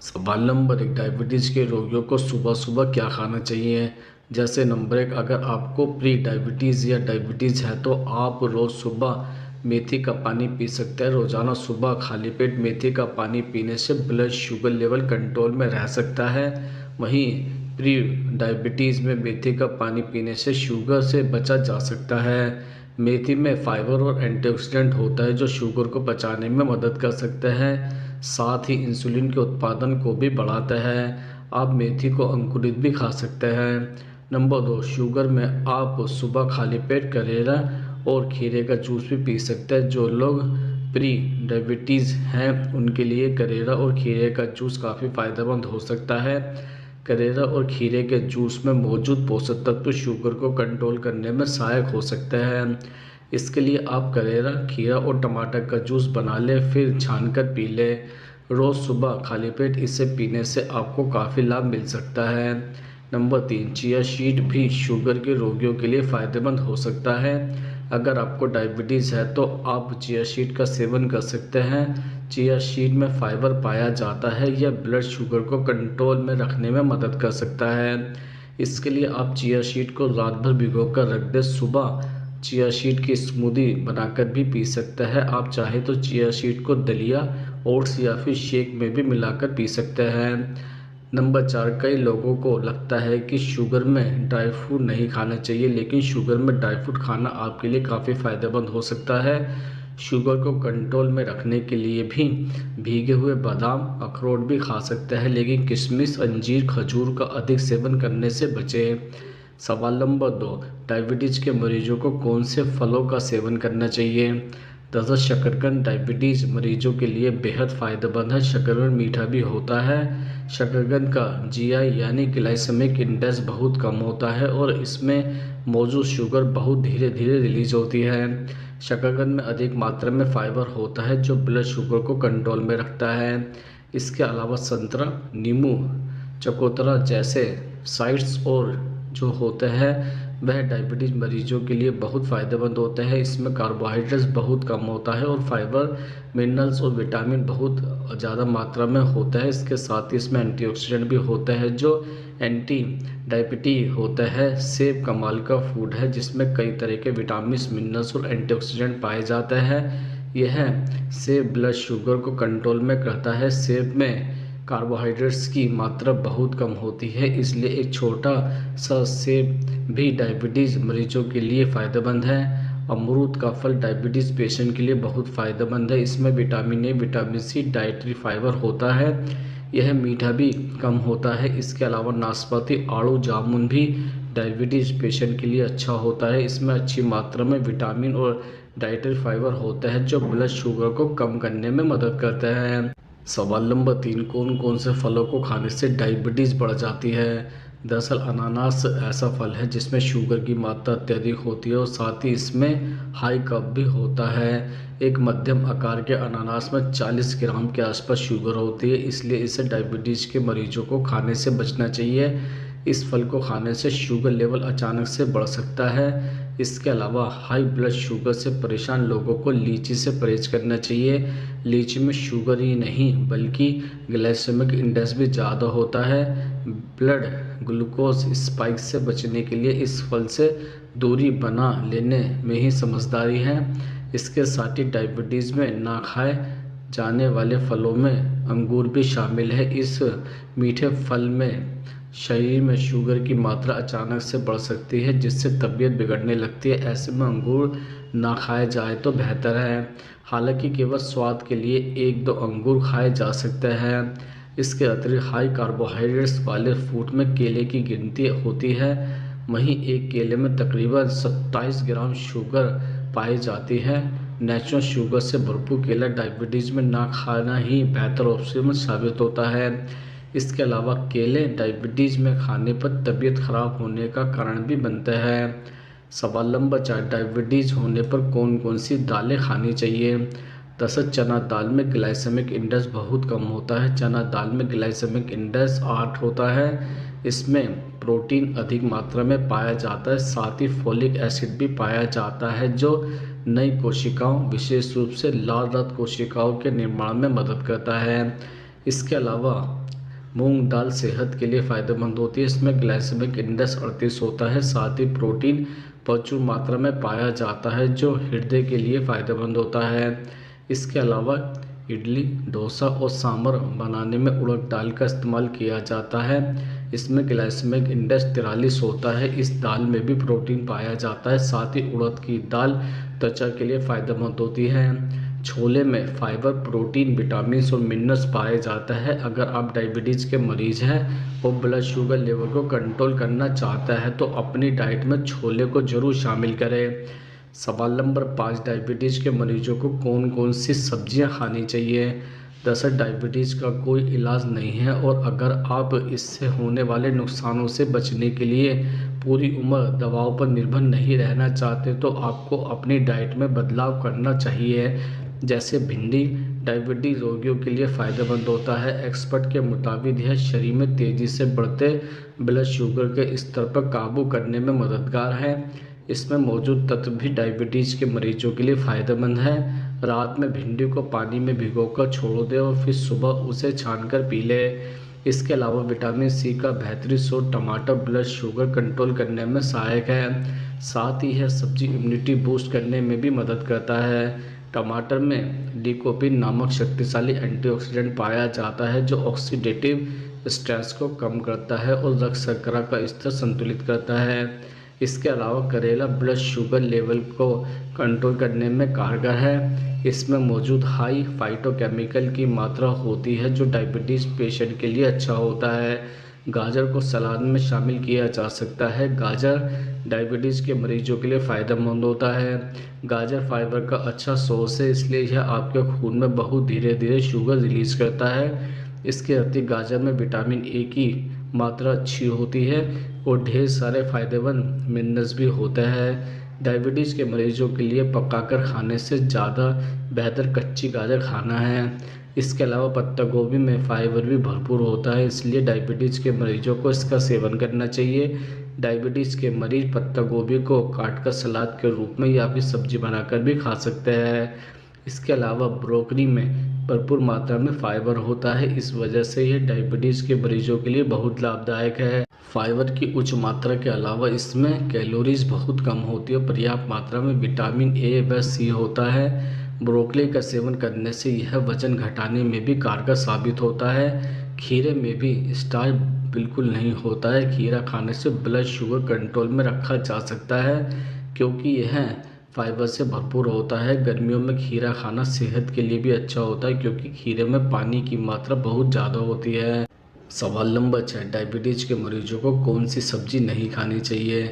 सवाल number 1, diabetes के रोगियों को सुबह सुबह क्या खाना चाहिए। जैसे नंबर 1, अगर आपको प्री डायबिटीज़ या डायबिटीज़ है तो आप रोज़ सुबह मेथी का पानी पी सकते हैं। रोज़ाना सुबह खाली पेट मेथी का पानी पीने से ब्लड शुगर लेवल कंट्रोल में रह सकता है। वहीं प्री डायबिटीज़ में मेथी का पानी पीने से शुगर से बचा जा सकता है। मेथी में फाइबर और एंटीऑक्सीडेंट होता है जो शुगर को पचाने में मदद कर सकता है, साथ ही इंसुलिन के उत्पादन को भी बढ़ाता है। आप मेथी को अंकुरित भी खा सकते हैं। नंबर 2, शुगर में आप सुबह खाली पेट करेला और खीरे का जूस भी पी सकते हैं। जो लोग प्री डायबिटीज़ हैं उनके लिए करेला और खीरे का जूस काफ़ी फ़ायदेमंद हो सकता है। करेला और खीरे के जूस में मौजूद पोषक तत्व शुगर को कंट्रोल करने में सहायक हो सकते हैं। इसके लिए आप करेला, खीरा और टमाटर का जूस बना लें, फिर छानकर पी लें। रोज़ सुबह खाली पेट इसे पीने से आपको काफ़ी लाभ मिल सकता है। नंबर 3, चिया सीड भी शुगर के रोगियों के लिए फ़ायदेमंद हो सकता है। अगर आपको डायबिटीज़ है तो आप चिया सीड का सेवन कर सकते हैं। चिया सीड में फाइबर पाया जाता है, यह ब्लड शुगर को कंट्रोल में रखने में मदद कर सकता है। इसके लिए आप चिया सीड को रात भर भिगोकर रख दें, सुबह चिया सीड की स्मूदी बनाकर भी पी सकते हैं। आप चाहे तो चिया सीड को दलिया, ओट्स या फिर शेक में भी मिलाकर पी सकते हैं। नंबर 4, कई लोगों को लगता है कि शुगर में ड्राई फ्रूट नहीं खाना चाहिए, लेकिन शुगर में ड्राई फ्रूट खाना आपके लिए काफ़ी फ़ायदेमंद हो सकता है। शुगर को कंट्रोल में रखने के लिए भी भीगे हुए बादाम, अखरोट भी खा सकते हैं, लेकिन किशमिश, अंजीर, खजूर का अधिक सेवन करने से बचें। सवाल नंबर 2, डायबिटीज़ के मरीजों को कौन से फलों का सेवन करना चाहिए। दरअसल शकरकंद डायबिटीज़ मरीजों के लिए बेहद फ़ायदेमंद है। शकरकंद मीठा भी होता है। शकरकंद का जीआई यानी ग्लाइसेमिक इंडेक्स बहुत कम होता है और इसमें मौजूद शुगर बहुत धीरे धीरे रिलीज होती है। शकरकंद में अधिक मात्रा में फाइबर होता है जो ब्लड शुगर को कंट्रोल में रखता है। इसके अलावा संतरा, नींबू, चकोतरा जैसे साइड्स और जो होते हैं वह डायबिटीज़ मरीजों के लिए बहुत फ़ायदेमंद होते हैं। इसमें कार्बोहाइड्रेट्स बहुत कम होता है और फाइबर, मिनरल्स और विटामिन बहुत ज़्यादा मात्रा में होता है। इसके साथ ही इसमें एंटीऑक्सीडेंट भी होता है जो एंटी डायबिटी होता है। सेब कमाल का फूड है जिसमें कई तरह के विटामिन, मिनरल्स और एंटीऑक्सीडेंट पाए जाते हैं। यह सेब ब्लड शुगर को कंट्रोल में करता है। सेब में कार्बोहाइड्रेट्स की मात्रा बहुत कम होती है, इसलिए एक छोटा सा सेब भी डायबिटीज़ मरीजों के लिए फ़ायदेमंद है। अमरूद का फल डायबिटीज़ पेशेंट के लिए बहुत फ़ायदेमंद है। इसमें vitamin A, vitamin C, dietary fibre होता है। यह मीठा भी कम होता है। इसके अलावा नाशपाती, आड़ू, जामुन भी डायबिटीज़ पेशेंट के लिए अच्छा होता है। इसमें अच्छी मात्रा में विटामिन और डाइटरी फाइबर होता है जो ब्लड शुगर को कम करने में मदद करता है। सवाल नंबर 3, कौन कौन से फलों को खाने से डायबिटीज़ बढ़ जाती है। दरअसल अनानास ऐसा फल है जिसमें शुगर की मात्रा अत्यधिक होती है और साथ ही इसमें हाई कार्ब भी होता है। एक मध्यम आकार के अनानास में 40 ग्राम के आसपास शुगर होती है, इसलिए इसे डायबिटीज़ के मरीजों को खाने से बचना चाहिए। इस फल को खाने से शुगर लेवल अचानक से बढ़ सकता है। इसके अलावा हाई ब्लड शुगर से परेशान लोगों को लीची से परहेज करना चाहिए। लीची में शुगर ही नहीं बल्कि ग्लाइसेमिक इंडेक्स भी ज़्यादा होता है। ब्लड ग्लूकोज स्पाइक से बचने के लिए इस फल से दूरी बना लेने में ही समझदारी है। इसके साथ ही डायबिटीज़ में ना खाए जाने वाले फलों में अंगूर भी शामिल है। इस मीठे फल में शरीर में शुगर की मात्रा अचानक से बढ़ सकती है जिससे तबीयत बिगड़ने लगती है। ऐसे में अंगूर ना खाया जाए तो बेहतर है। हालांकि केवल स्वाद के लिए 1-2 अंगूर खाए जा सकते हैं। इसके अतिरिक्त हाई कार्बोहाइड्रेट्स वाले फूड में केले की गिनती होती है। वहीं एक केले में तकरीबन 27 ग्राम शुगर पाई जाती है। नेचुरल शुगर से भरपूर केला डायबिटीज़ में ना खाना ही बेहतर ऑप्शन साबित होता है। इसके अलावा केले डायबिटीज़ में खाने पर तबीयत खराब होने का कारण भी बनता है। सवाल नंबर 4, डायबिटीज़ होने पर कौन कौन सी दालें खानी चाहिए। दरअसल चना दाल में ग्लाइसेमिक इंडेक्स बहुत कम होता है। चना दाल में ग्लाइसेमिक इंडेक्स 8 होता है। इसमें प्रोटीन अधिक मात्रा में पाया जाता है, साथ ही फोलिक एसिड भी पाया जाता है जो नई कोशिकाओं, विशेष रूप से लाल रक्त कोशिकाओं के निर्माण में मदद करता है। इसके अलावा मूंग दाल सेहत के लिए फ़ायदेमंद होती है। इसमें ग्लाइसेमिक इंडेक्स 38 होता है। साथ ही प्रोटीन प्रचुर मात्रा में पाया जाता है जो हृदय के लिए फ़ायदेमंद होता है। इसके अलावा इडली, डोसा और सांभर बनाने में उड़द दाल का इस्तेमाल किया जाता है। इसमें ग्लाइसेमिक इंडेक्स 43 होता है। इस दाल में भी प्रोटीन पाया जाता है। साथ ही उड़द की दाल त्वचा के लिए फ़ायदेमंद होती है। छोले में फाइबर, प्रोटीन, विटामिन और मिनरल्स पाए जाता है। अगर आप डायबिटीज़ के मरीज़ हैं और ब्लड शुगर लेवल को कंट्रोल करना चाहता है तो अपनी डाइट में छोले को ज़रूर शामिल करें। सवाल नंबर 5, डायबिटीज़ के मरीजों को कौन कौन सी सब्जियां खानी चाहिए। दरअसल डायबिटीज़ का कोई इलाज नहीं है और अगर आप इससे होने वाले नुकसानों से बचने के लिए पूरी उम्र दवाओं पर निर्भर नहीं रहना चाहते तो आपको अपनी डाइट में बदलाव करना चाहिए। जैसे भिंडी डायबिटीज़ रोगियों के लिए फ़ायदेमंद होता है। एक्सपर्ट के मुताबिक यह शरीर में तेज़ी से बढ़ते ब्लड शुगर के स्तर पर काबू करने में मददगार है। इसमें मौजूद तत्व भी डायबिटीज़ के मरीजों के लिए फ़ायदेमंद है। रात में भिंडी को पानी में भिगोकर छोड़ दें और फिर सुबह उसे छानकर पी लें। इसके अलावा विटामिन सी का बेहतरीन स्रोत टमाटर ब्लड शुगर कंट्रोल करने में सहायक है। साथ ही यह सब्जी इम्यूनिटी बूस्ट करने में भी मदद करता है। टमाटर में लिकोपिन नामक शक्तिशाली एंटीऑक्सीडेंट पाया जाता है जो ऑक्सीडेटिव स्ट्रेस को कम करता है और रक्त शर्करा का स्तर संतुलित करता है। इसके अलावा करेला ब्लड शुगर लेवल को कंट्रोल करने में कारगर है। इसमें मौजूद हाई फाइटोकेमिकल की मात्रा होती है जो डायबिटीज़ पेशेंट के लिए अच्छा होता है। गाजर को सलाद में शामिल किया जा सकता है। गाजर डायबिटीज़ के मरीजों के लिए फ़ायदेमंद होता है। गाजर फाइबर का अच्छा सोर्स है इसलिए यह आपके खून में बहुत धीरे धीरे शुगर रिलीज़ करता है। इसके अतिरिक्त गाजर में विटामिन ए की मात्रा अच्छी होती है और ढेर सारे फ़ायदेमंद मिनरल्स भी होते हैं। डायबिटीज़ के मरीजों के लिए पकाकर खाने से ज़्यादा बेहतर कच्ची गाजर खाना है। इसके अलावा पत्ता गोभी में फाइबर भी भरपूर होता है इसलिए डायबिटीज़ के मरीजों को इसका सेवन करना चाहिए। डायबिटीज़ के मरीज पत्ता गोभी को काटकर सलाद के रूप में या फिर सब्जी बनाकर भी खा सकते हैं। इसके अलावा ब्रोकली में भरपूर मात्रा में फाइबर होता है इस वजह से यह डायबिटीज़ के मरीजों के लिए बहुत लाभदायक है। फाइबर की उच्च मात्रा के अलावा इसमें कैलोरीज बहुत कम होती है। पर्याप्त मात्रा में विटामिन ए व सी होता है। ब्रोकली का सेवन करने से यह वजन घटाने में भी कारगर साबित होता है। खीरे में भी स्टार्च बिल्कुल नहीं होता है। खीरा खाने से ब्लड शुगर कंट्रोल में रखा जा सकता है क्योंकि यह फाइबर से भरपूर होता है। गर्मियों में खीरा खाना सेहत के लिए भी अच्छा होता है क्योंकि खीरे में पानी की मात्रा बहुत ज़्यादा होती है। सवाल नंबर 6, डायबिटीज़ के मरीजों को कौन सी सब्जी नहीं खानी चाहिए।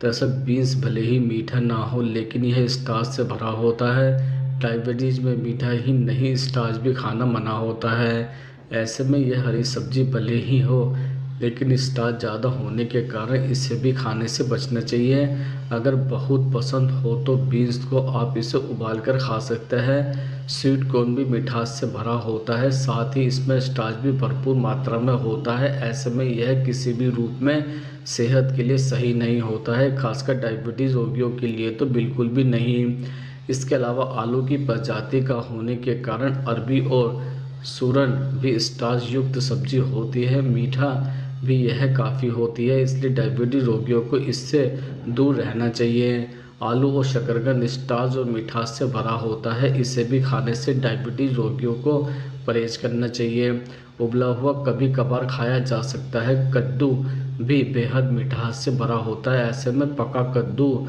दरअसल बीन्स भले ही मीठा ना हो लेकिन यह स्टार्च से भरा होता है। डायबिटीज़ में मीठा ही नहीं स्टार्च भी खाना मना होता है। ऐसे में यह हरी सब्जी भले ही हो लेकिन स्टार्च ज़्यादा होने के कारण इसे भी खाने से बचना चाहिए। अगर बहुत पसंद हो तो बीन्स को आप इसे उबाल कर खा सकते हैं। स्वीट कॉर्न भी मिठास से भरा होता है साथ ही इसमें स्टार्च भी भरपूर मात्रा में होता है। ऐसे में यह किसी भी रूप में सेहत के लिए सही नहीं होता है, खासकर डायबिटीज़ रोगियों के लिए तो बिल्कुल भी नहीं। इसके अलावा आलू की प्रजाति का होने के कारण अरबी और सूरन भी स्टार्च युक्त सब्जी होती है। मीठा भी यह काफ़ी होती है इसलिए डायबिटीज़ रोगियों को इससे दूर रहना चाहिए। आलू और शकरकंद स्टार्च और मिठास से भरा होता है, इसे भी खाने से डायबिटीज़ रोगियों को परहेज करना चाहिए। उबला हुआ कभी कभार खाया जा सकता है। कद्दू भी बेहद मिठास से भरा होता है। ऐसे में पका कद्दू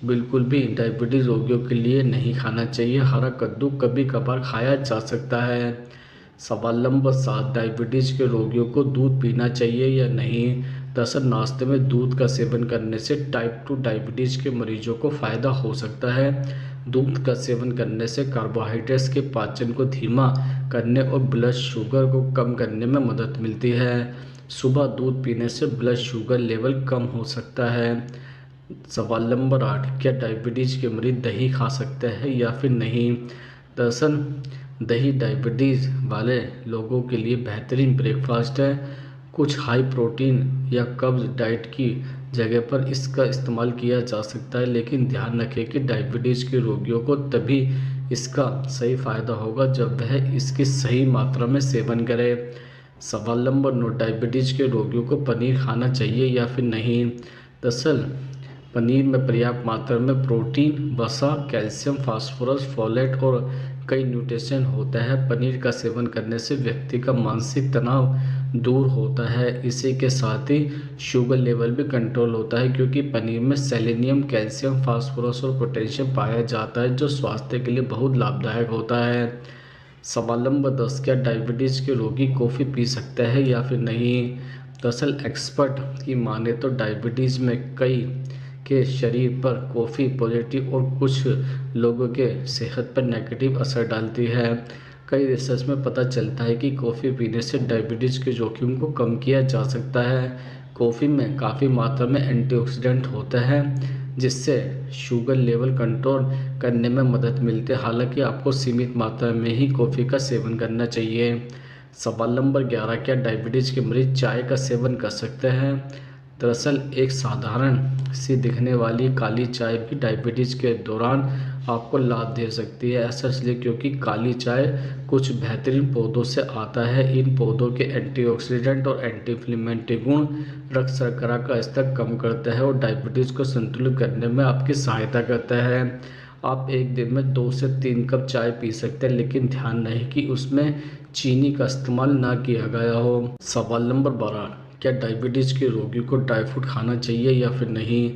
बिल्कुल भी डायबिटीज़ रोगियों के लिए नहीं खाना चाहिए। हरा कद्दू कभी कभार खाया जा सकता है। सवाल नंबर 7, डायबिटीज़ के रोगियों को दूध पीना चाहिए या नहीं। दरअसल नाश्ते में दूध का सेवन करने से टाइप 2 डायबिटीज़ के मरीजों को फ़ायदा हो सकता है। दूध का सेवन करने से कार्बोहाइड्रेट्स के पाचन को धीमा करने और ब्लड शुगर को कम करने में मदद मिलती है। सुबह दूध पीने से ब्लड शुगर लेवल कम हो सकता है। सवाल नंबर 8, क्या डायबिटीज़ के मरीज दही खा सकते हैं या फिर नहीं। दरअसल दही डायबिटीज़ वाले लोगों के लिए बेहतरीन ब्रेकफास्ट है। कुछ हाई प्रोटीन या कब्ज डाइट की जगह पर इसका इस्तेमाल किया जा सकता है लेकिन ध्यान रखें कि डायबिटीज़ के रोगियों को तभी इसका सही फ़ायदा होगा जब वह इसकी सही मात्रा में सेवन करे। सवाल नंबर 9, डायबिटीज़ के रोगियों को पनीर खाना चाहिए या फिर नहीं। दरअसल पनीर में पर्याप्त मात्रा में प्रोटीन, वसा, कैल्शियम, फास्फोरस, फोलेट और कई न्यूट्रिशन होता है। पनीर का सेवन करने से व्यक्ति का मानसिक तनाव दूर होता है। इसी के साथ ही शुगर लेवल भी कंट्रोल होता है, क्योंकि पनीर में सेलेनियम, कैल्शियम, फास्फोरस और पोटेशियम पाया जाता है, जो स्वास्थ्य के लिए बहुत लाभदायक होता है। सवाल नंबर 10, क्या डायबिटीज़ के रोगी कॉफ़ी पी सकते हैं या फिर नहीं। दरअसल एक्सपर्ट की माने तो डायबिटीज़ में कई के शरीर पर कॉफ़ी पॉजिटिव और कुछ लोगों के सेहत पर नेगेटिव असर डालती है। कई रिसर्च में पता चलता है कि कॉफ़ी पीने से डायबिटीज़ के जोखिम को कम किया जा सकता है। कॉफ़ी में काफ़ी मात्रा में एंटीऑक्सीडेंट होता है, जिससे शुगर लेवल कंट्रोल करने में मदद मिलती है। हालांकि आपको सीमित मात्रा में ही कॉफ़ी का सेवन करना चाहिए। सवाल नंबर 11, क्या डायबिटीज़ के मरीज चाय का सेवन कर सकते हैं। दरअसल एक साधारण सी दिखने वाली काली चाय भी डायबिटीज़ के दौरान आपको लाभ दे सकती है। ऐसा इसलिए क्योंकि काली चाय कुछ बेहतरीन पौधों से आता है। इन पौधों के एंटीऑक्सीडेंट और एंटी इन्फ्लेमेटरी गुण रक्त शर्करा का स्तर कम करता है और डायबिटीज़ को संतुलित करने में आपकी सहायता करता है। आप एक दिन में 2 से 3 कप चाय पी सकते हैं, लेकिन ध्यान रहे कि उसमें चीनी का इस्तेमाल ना किया गया हो। सवाल नंबर 12, क्या डायबिटीज़ के रोगियों को ड्राई फ्रूट खाना चाहिए या फिर नहीं।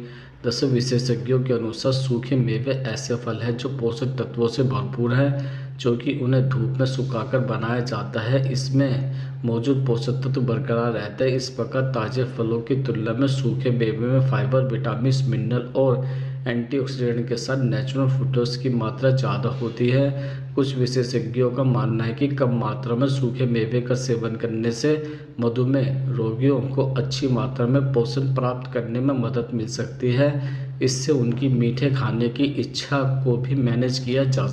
दरअसल विशेषज्ञों के अनुसार सूखे मेवे ऐसे फल हैं जो पोषक तत्वों से भरपूर हैं, जो कि उन्हें धूप में सुखाकर बनाया जाता है। इसमें मौजूद पोषक तत्व बरकरार रहते हैं। इस प्रकार ताज़े फलों की तुलना में सूखे मेवे में फाइबर, विटामिन, मिनरल और एंटीऑक्सीडेंट के साथ नेचुरल फ्रूक्टोज की मात्रा ज़्यादा होती है। कुछ विशेषज्ञों का मानना है कि कम मात्रा में सूखे मेवे का सेवन करने से मधुमेह रोगियों को अच्छी मात्रा में पोषण प्राप्त करने में मदद मिल सकती है। इससे उनकी मीठे खाने की इच्छा को भी मैनेज किया जा